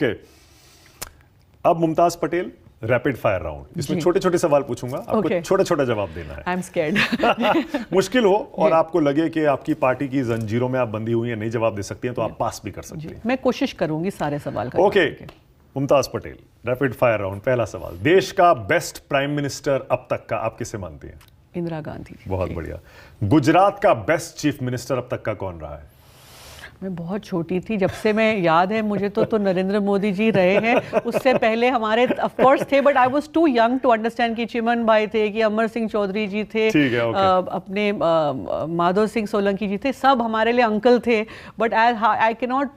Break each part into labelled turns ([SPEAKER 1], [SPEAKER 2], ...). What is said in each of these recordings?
[SPEAKER 1] Okay, अब Mumtaz Patel rapid fire round, इसमें छोटे छोटे सवाल पूछूंगा, आपको छोटा छोटा जवाब देना है।
[SPEAKER 2] I am scared.
[SPEAKER 1] मुश्किल हो और आपको लगे कि आपकी पार्टी की जंजीरों में आप बंधी हुई हैं, नहीं जवाब दे सकती हैं, तो आप पास भी कर सकते हैं।
[SPEAKER 2] मैं कोशिश करूंगी सारे सवाल का।
[SPEAKER 1] Okay, Mumtaz Patel, rapid fire round, पहला सवाल, देश का बेस्ट प्राइम मिनिस्टर अब तक का आप किसे मानती हैं?
[SPEAKER 2] इंदिरा गांधी।
[SPEAKER 1] बहुत बढ़िया। गुजरात का बेस्ट चीफ मिनिस्टर अब तक का कौन रहा है?
[SPEAKER 2] मैं बहुत छोटी थी, जब से मैं याद है मुझे तो नरेंद्र मोदी जी रहे हैं। उससे पहले हमारे ऑफ कोर्स थे, but I was too young to understand कि चिमन भाई थे, कि अमर सिंह चौधरी जी थे, अपने माधव सिंह सोलंकी जी थे, सब हमारे लिए अंकल थे, but I can not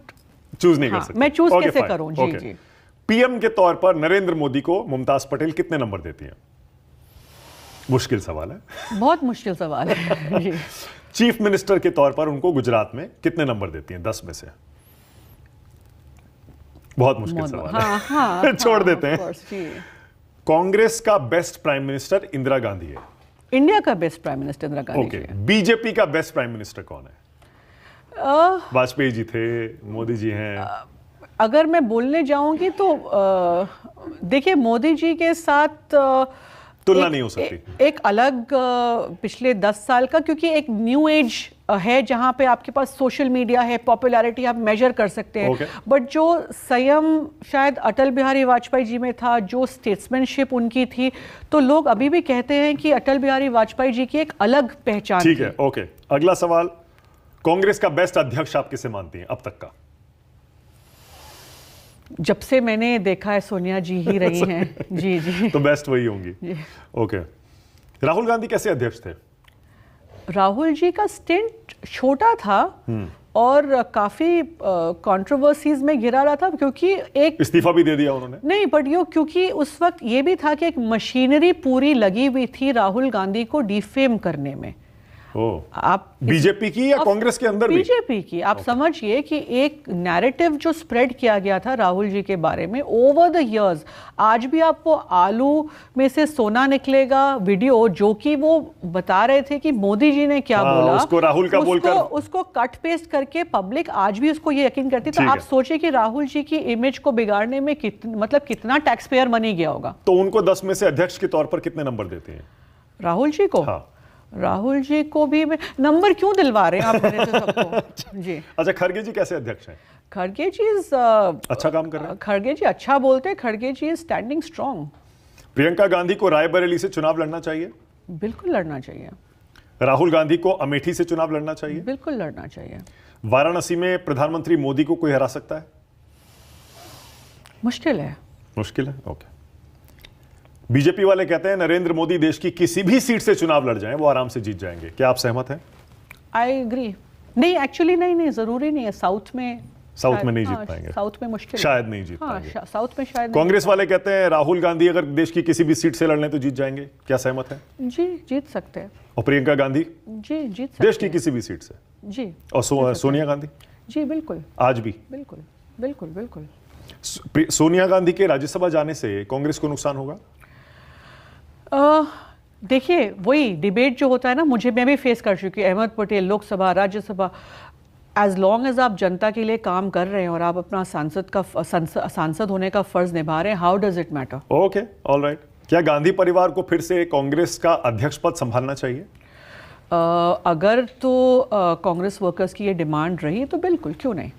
[SPEAKER 1] choose नहीं कर सकते।
[SPEAKER 2] मैं चूज कैसे करूं? जी जी।
[SPEAKER 1] पीएम के तौर पर नरेंद्र मोदी को मुमताज पटेल कितने नंबर देती हैं? मुश्किल सवाल है,
[SPEAKER 2] बहुत मुश्किल सवाल है जी।
[SPEAKER 1] चीफ मिनिस्टर के तौर पर उनको गुजरात में कितने नंबर देती हैं 10 में से? बहुत मुश्किल सवाल है, छोड़ देते हैं। कांग्रेस का best prime minister Indira Gandhi है।
[SPEAKER 2] इंडिया का best prime minister Indira Gandhi है।
[SPEAKER 1] बीजेपी का बेस्ट प्राइम मिनिस्टर कौन है? वाजपेयी जी थे, मोदी जी हैं।
[SPEAKER 2] अगर मैं बोलने जाऊंगी तो देखिए, मोदी जी के साथ
[SPEAKER 1] तुलना नहीं हो सकती।
[SPEAKER 2] एक अलग पिछले 10 साल का, क्योंकि एक न्यू एज है जहां पे आपके पास सोशल मीडिया है, पॉपुलैरिटी आप मेजर कर सकते हैं। बट जो संयम शायद अटल बिहारी वाजपेयी जी में था, जो स्टेट्समैनशिप उनकी थी, तो लोग अभी भी कहते हैं कि अटल बिहारी वाजपेयी जी की एक अलग पहचान।
[SPEAKER 1] ठीक है, ओके। अगला सवाल, कांग्रेस का बेस्ट अध्यक्ष आप किसे मानती हैं अब तक का?
[SPEAKER 2] जब से मैंने देखा है सोनिया जी ही रही हैं। जी जी।
[SPEAKER 1] तो बेस्ट वही होंगी। ओके, राहुल गांधी कैसे अध्यक्ष थे?
[SPEAKER 2] राहुल जी का स्टिंट छोटा था और काफी कंट्रोवर्सीज में घिरा रहा था, क्योंकि एक
[SPEAKER 1] इस्तीफा भी दे दिया उन्होंने।
[SPEAKER 2] नहीं, बट क्योंकि उस वक्त ये भी था कि एक मशीनरी पूरी लगी हुई थी राहुल गांधी को डिफेम करने में।
[SPEAKER 1] आप बीजेपी की या कांग्रेस के अंदर?
[SPEAKER 2] बीजेपी की। आप समझिए कि एक नैरेटिव जो स्प्रेड किया गया था राहुल जी के बारे में ओवर द इयर्स, आज भी आपको आलू में से सोना निकलेगा वीडियो, जो कि वो बता रहे थे कि मोदी जी ने क्या बोला,
[SPEAKER 1] उसको राहुल का बोलकर
[SPEAKER 2] उसको कट पेस्ट करके पब्लिक आज भी उसको ये यकीन करती। तो आप सोचिए कि राहुल जी की इमेज को बिगाड़ने में कितना टैक्स पेयर मनी गया होगा।
[SPEAKER 1] तो उनको 10 में से अध्यक्ष के तौर पर कितने नंबर देते हैं
[SPEAKER 2] राहुल जी को? राहुल जी को भी नंबर क्यों दिलवा रहे हैं आप मेरे से सबको? जी।
[SPEAKER 1] अच्छा, खड़गे जी कैसे अध्यक्ष हैं?
[SPEAKER 2] खड़गे जी
[SPEAKER 1] अच्छा काम कर रहे हैं।
[SPEAKER 2] खड़गे जी अच्छा बोलते हैं। खड़गे ji is standing strong.
[SPEAKER 1] Priyanka Gandhi को रायबरेली से चुनाव लड़ना चाहिए?
[SPEAKER 2] बिल्कुल लड़ना चाहिए।
[SPEAKER 1] राहुल गांधी को अमेठी से चुनाव लड़ना चाहिए?
[SPEAKER 2] बिल्कुल लड़ना चाहिए।
[SPEAKER 1] वाराणसी में प्रधानमंत्री मोदी को कोई हरा सकता है?
[SPEAKER 2] मुश्किल है।
[SPEAKER 1] मुश्किल है, ओके। बीजेपी वाले कहते हैं नरेंद्र मोदी देश की किसी भी सीट से चुनाव लड़ जाएं, वो आराम से जीत जाएंगे। क्या आप सहमत हैं?
[SPEAKER 2] I agree. नहीं, एक्चुअली नहीं, जरूरी नहीं है। साउथ में
[SPEAKER 1] नहीं जीत पाएंगे।
[SPEAKER 2] साउथ में मुश्किल,
[SPEAKER 1] शायद नहीं जीत पाएंगे।
[SPEAKER 2] साउथ में शायद।
[SPEAKER 1] कांग्रेस वाले कहते हैं राहुल गांधी अगर देश की किसी भी सीट से लड़ने तो जीत जाएंगे। क्या सहमत है?
[SPEAKER 2] जी, जीत सकते हैं।
[SPEAKER 1] और प्रियंका गांधी?
[SPEAKER 2] जी, जीत सकते
[SPEAKER 1] देश की किसी भी सीट से?
[SPEAKER 2] जी।
[SPEAKER 1] और सोनिया गांधी?
[SPEAKER 2] जी बिल्कुल।
[SPEAKER 1] आज भी?
[SPEAKER 2] बिल्कुल बिल्कुल बिल्कुल।
[SPEAKER 1] सोनिया गांधी के राज्यसभा जाने से कांग्रेस को नुकसान होगा?
[SPEAKER 2] देखिए, वही डिबेट जो होता है ना, मैं भी फेस कर चुकी हूँ। Ahmed Patel, Lok Sabha, Rajya Sabha, as long as आप जनता के लिए काम कर रहे हैं और आप अपना सांसद होने का फर्ज निभा रहे हैं, how does it matter?
[SPEAKER 1] Okay, alright. क्या गांधी परिवार को फिर से कांग्रेस का अध्यक्ष पद संभालना चाहिए?
[SPEAKER 2] अगर तो कांग्रेस वर्कर्स की ये डिमांड रही तो बिल्कुल, क्यों नहीं।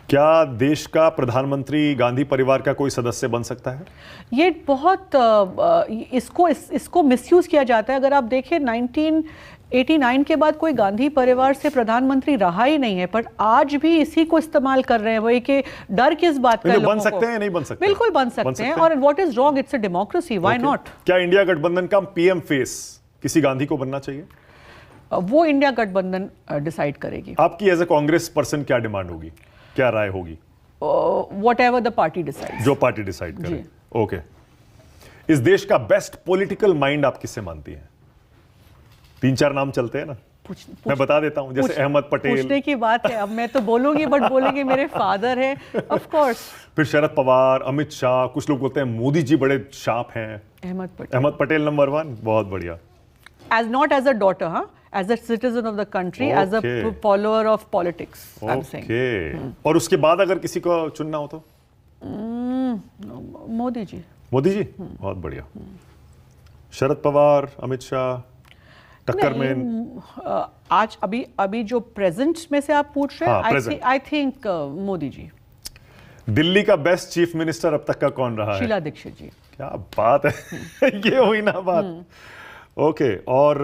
[SPEAKER 1] क्या देश का प्रधानमंत्री गांधी परिवार का कोई सदस्य बन सकता है?
[SPEAKER 2] ये बहुत इसको मिसयूज किया जाता है। अगर आप देखें 1989 के बाद कोई गांधी परिवार से प्रधानमंत्री रहा ही नहीं है, पर आज भी इसी को इस्तेमाल कर रहे हैं। वही कि डर किस बात का?
[SPEAKER 1] बन सकते हैं, नहीं बन सकते?
[SPEAKER 2] बिल्कुल बन सकते हैं। और what is wrong? It's a democracy, why not?
[SPEAKER 1] क्या इंडिया गठबंधन का पीएम फेस किसी गांधी को बनना चाहिए?
[SPEAKER 2] वो इंडिया गठबंधन डिसाइड करेगी।
[SPEAKER 1] आपकी एज ए कांग्रेस पर्सन क्या डिमांड होगी, क्या राय होगी?
[SPEAKER 2] Whatever the party decides.
[SPEAKER 1] जो पार्टी डिसाइड करे। ओके। इस देश का बेस्ट पॉलिटिकल माइंड आप किससे मानती हैं? 3-4 नाम चलते हैं ना, मैं बता देता हूं, जैसे अहमद पटेल।
[SPEAKER 2] पूछने की बात है, अब मैं तो बोलूंगी, बट बोलेंगे मेरे फादर है, ऑफ कोर्स।
[SPEAKER 1] फिर शरद पवार, अमित शाह, कुछ लोग बोलते हैं मोदी जी बड़े शार्प हैं। अहमद पटेल नंबर 1, बहुत बढ़िया।
[SPEAKER 2] Not as a daughter, huh? As a citizen of the country, as a follower of politics, I'm saying.
[SPEAKER 1] और उसके बाद अगर किसी को चुनना हो तो?
[SPEAKER 2] मोदी जी।
[SPEAKER 1] मोदी जी, बहुत बढ़िया। शरद पवार, अमित शाह टक्कर में?
[SPEAKER 2] आज अभी जो प्रेजेंट में से आप पूछ रहे हैं, आई थिंक मोदी जी।
[SPEAKER 1] दिल्ली का बेस्ट चीफ मिनिस्टर अब तक का कौन रहा है?
[SPEAKER 2] शीला दीक्षित जी।
[SPEAKER 1] क्या बात है ये हुई ना बात। ओके, और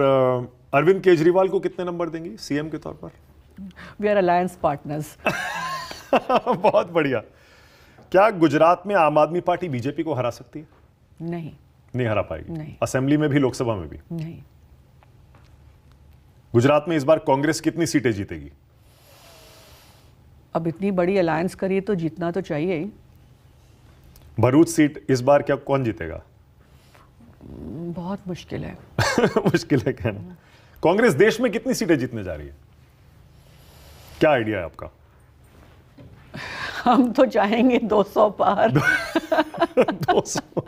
[SPEAKER 1] अरविंद केजरीवाल को कितने नंबर देंगी सीएम के तौर पर?
[SPEAKER 2] We are alliance partners.
[SPEAKER 1] बहुत बढ़िया। क्या गुजरात में आम आदमी पार्टी बीजेपी को हरा सकती है?
[SPEAKER 2] नहीं
[SPEAKER 1] हरा पाएगी।
[SPEAKER 2] नहीं।
[SPEAKER 1] असेंबली में भी, लोकसभा में भी
[SPEAKER 2] नहीं।
[SPEAKER 1] गुजरात में इस बार कांग्रेस कितनी सीटें जीतेगी?
[SPEAKER 2] अब इतनी बड़ी अलायंस करिए तो जीतना तो चाहिए ही।
[SPEAKER 1] भरूच सीट इस बार क्या कौन जीतेगा?
[SPEAKER 2] बहुत मुश्किल है।
[SPEAKER 1] मुश्किल है कहना। कांग्रेस देश में कितनी सीटें जीतने जा रही है? क्या आइडिया है आपका?
[SPEAKER 2] हम तो चाहेंगे 200 पार।
[SPEAKER 1] 200।